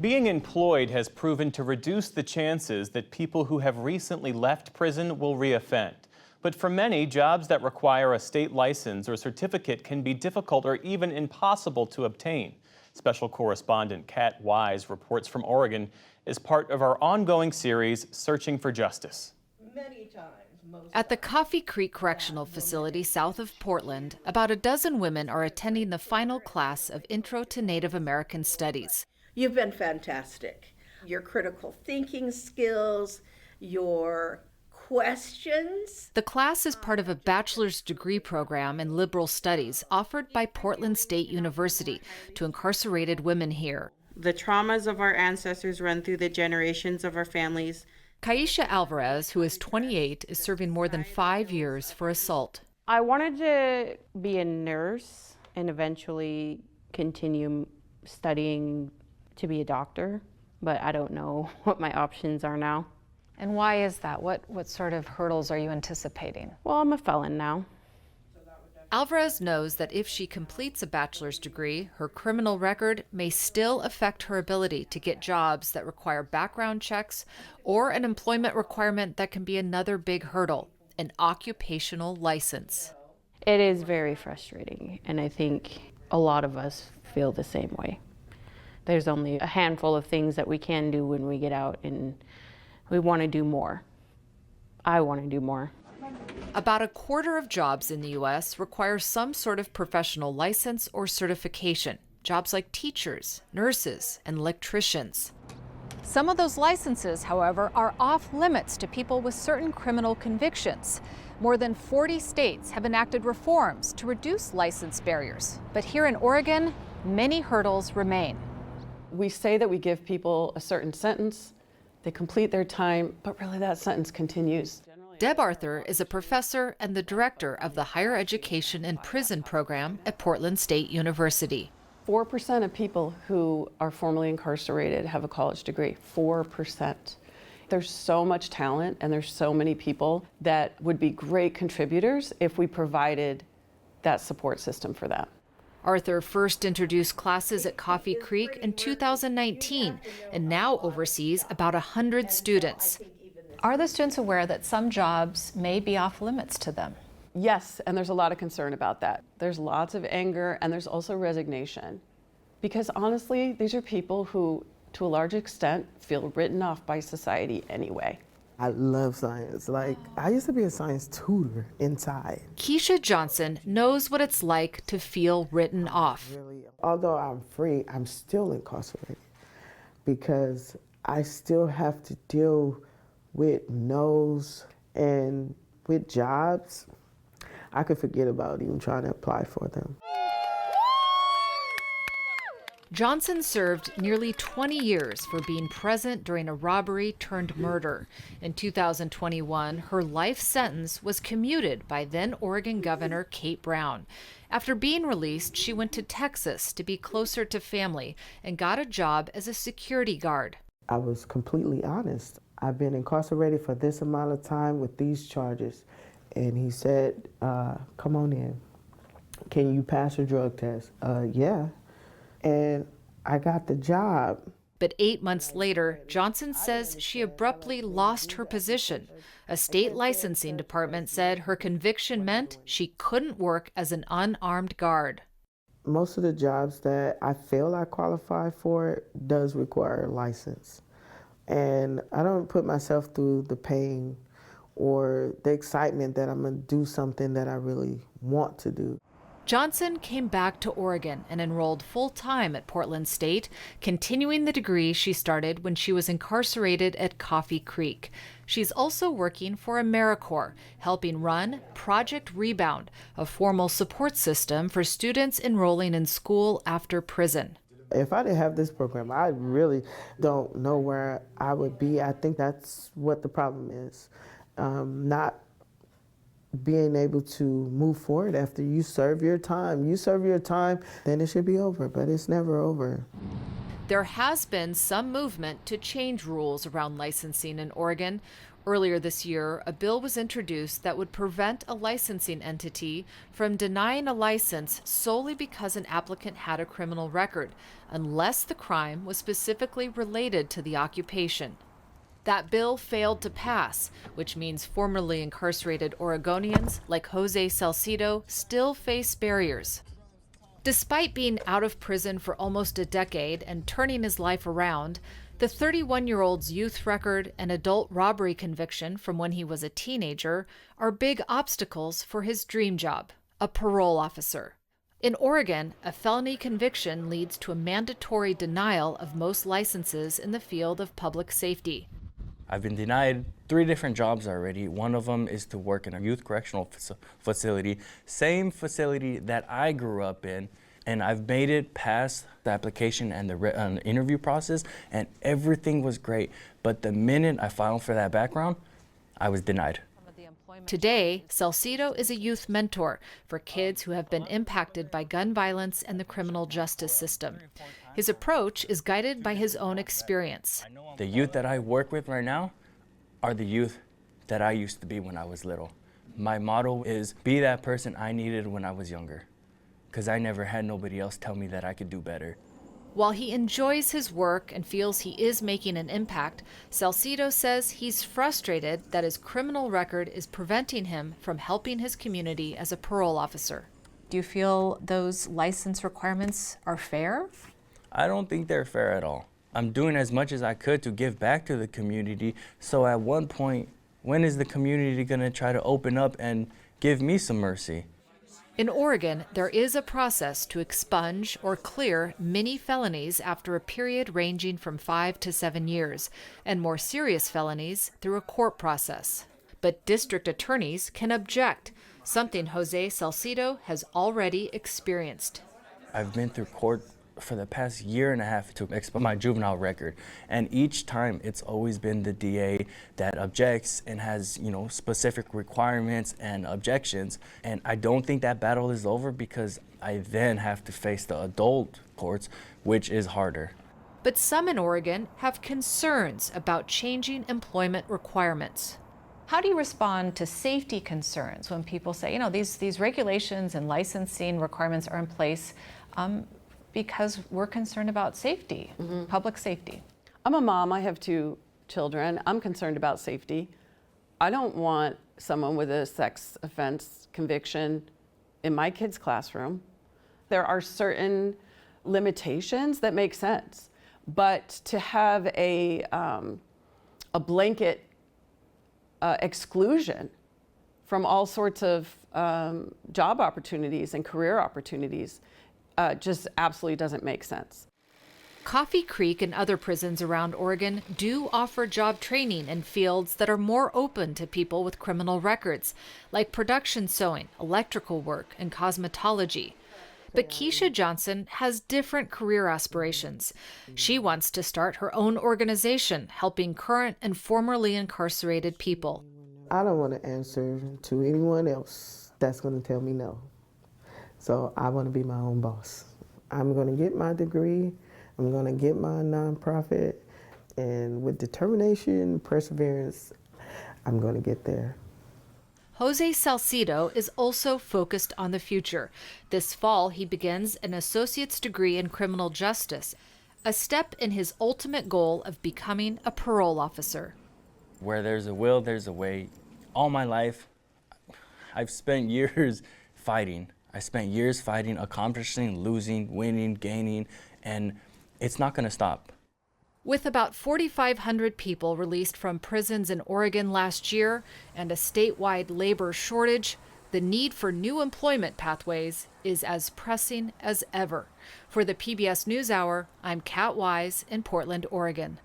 Being employed has proven to reduce the chances that people who have recently left prison will reoffend. But for many, jobs that require a state license or certificate can be difficult or even impossible to obtain. Special correspondent Kat Wise reports from Oregon as part of our ongoing series, Searching for Justice. At the Coffee Creek Correctional Facility south of Portland, about a dozen women are attending the final class of Intro to Native American Studies. You've been fantastic. Your critical thinking skills, your questions. The class is part of a bachelor's degree program in liberal studies offered by Portland State University to incarcerated women here. The traumas of our ancestors run through the generations of our families. Kaisha Alvarez, who is 28, is serving more than 5 years for assault. I wanted to be a nurse and eventually continue studying to be a doctor, but I don't know what my options are now. And why is that? What sort of hurdles are you anticipating? Well, I'm a felon now. Alvarez knows that if she completes a bachelor's degree, her criminal record may still affect her ability to get jobs that require background checks or an employment requirement that can be another big hurdle, an occupational license. It is very frustrating, and I think a lot of us feel the same way. There's only a handful of things that we can do when we get out, and we want to do more. I want to do more. About a quarter of jobs in the U.S. require some sort of professional license or certification. Jobs like teachers, nurses, and electricians. Some of those licenses, however, are off limits to people with certain criminal convictions. More than 40 states have enacted reforms to reduce license barriers. But here in Oregon, many hurdles remain. We say that we give people a certain sentence, they complete their time, but really that sentence continues. Deb Arthur is a professor and the director of the Higher Education and Prison Program at Portland State University. 4% of people who are formerly incarcerated have a college degree, 4%. There's so much talent and there's so many people that would be great contributors if we provided that support system for them. Arthur first introduced classes at Coffee Creek in 2019 and now oversees about 100 students. Are the students aware that some jobs may be off limits to them? Yes, and there's a lot of concern about that. There's lots of anger and there's also resignation. Because honestly, these are people who, to a large extent, feel written off by society anyway. I love science. I used to be a science tutor inside. Keisha Johnson knows what it's like to feel written off. Although I'm free, I'm still incarcerated because I still have to deal with no's, and with jobs, I could forget about even trying to apply for them. Johnson served nearly 20 years for being present during a robbery turned murder. In 2021, her life sentence was commuted by then Oregon Governor Kate Brown. After being released, she went to Texas to be closer to family and got a job as a security guard. I was completely honest. I've been incarcerated for this amount of time with these charges. And he said, come on in. Can you pass your drug test? Yeah. And I got the job. But 8 months later, Johnson says she abruptly lost her position. A state licensing department said her conviction meant she couldn't work as an unarmed guard. Most of the jobs that I feel I qualify for does require a license. And I don't put myself through the pain or the excitement that I'm going to do something that I really want to do. Johnson came back to Oregon and enrolled full-time at Portland State, continuing the degree she started when she was incarcerated at Coffee Creek. She's also working for AmeriCorps, helping run Project Rebound, a formal support system for students enrolling in school after prison. If I didn't have this program, I really don't know where I would be. I think that's what the problem is. Not being able to move forward after you serve your time. You serve your time, then it should be over, but it's never over. There has been some movement to change rules around licensing in Oregon. Earlier this year, a bill was introduced that would prevent a licensing entity from denying a license solely because an applicant had a criminal record, unless the crime was specifically related to the occupation. That bill failed to pass, which means formerly incarcerated Oregonians like Jose Salcido still face barriers. Despite being out of prison for almost a decade and turning his life around, the 31-year-old's youth record and adult robbery conviction from when he was a teenager are big obstacles for his dream job, a parole officer. In Oregon, a felony conviction leads to a mandatory denial of most licenses in the field of public safety. I've been denied 3 different jobs already. One of them is to work in a youth correctional facility, same facility that I grew up in, and I've made it past the application and the interview process, and everything was great. But the minute I filed for that background, I was denied. Today, Salcido is a youth mentor for kids who have been impacted by gun violence and the criminal justice system. His approach is guided by his own experience. The youth that I work with right now are the youth that I used to be when I was little. My motto is be that person I needed when I was younger, because I never had nobody else tell me that I could do better. While he enjoys his work and feels he is making an impact, Salcido says he's frustrated that his criminal record is preventing him from helping his community as a parole officer. Do you feel those license requirements are fair? I don't think they're fair at all. I'm doing as much as I could to give back to the community, so at one point, when is the community going to try to open up and give me some mercy? In Oregon, there is a process to expunge or clear many felonies after a period ranging from 5 to 7 years, and more serious felonies through a court process. But district attorneys can object, something Jose Salcido has already experienced. I've been through court for the past year and a half to expunged my juvenile record, and each time it's always been the DA that objects and has, specific requirements and objections, and I don't think that battle is over because I then have to face the adult courts, which is harder. But some in Oregon have concerns about changing employment requirements. How do you respond to safety concerns when people say, these regulations and licensing requirements are in place because we're concerned about safety, public safety? I'm a mom, I have 2 children. I'm concerned about safety. I don't want someone with a sex offense conviction in my kid's classroom. There are certain limitations that make sense, but to have a blanket exclusion from all sorts of job opportunities and career opportunities just absolutely doesn't make sense. Coffee Creek and other prisons around Oregon do offer job training in fields that are more open to people with criminal records, like production sewing, electrical work, and cosmetology. But Keisha Johnson has different career aspirations. She wants to start her own organization helping current and formerly incarcerated people. I don't want to answer to anyone else that's going to tell me no. So I want to be my own boss. I'm going to get my degree. I'm going to get my nonprofit. And with determination, perseverance, I'm going to get there. Jose Salcido is also focused on the future. This fall, he begins an associate's degree in criminal justice, a step in his ultimate goal of becoming a parole officer. Where there's a will, there's a way. All my life, I've spent years fighting. I spent years fighting, accomplishing, losing, winning, gaining, and it's not going to stop. With about 4,500 people released from prisons in Oregon last year and a statewide labor shortage, the need for new employment pathways is as pressing as ever. For the PBS NewsHour, I'm Kat Wise in Portland, Oregon.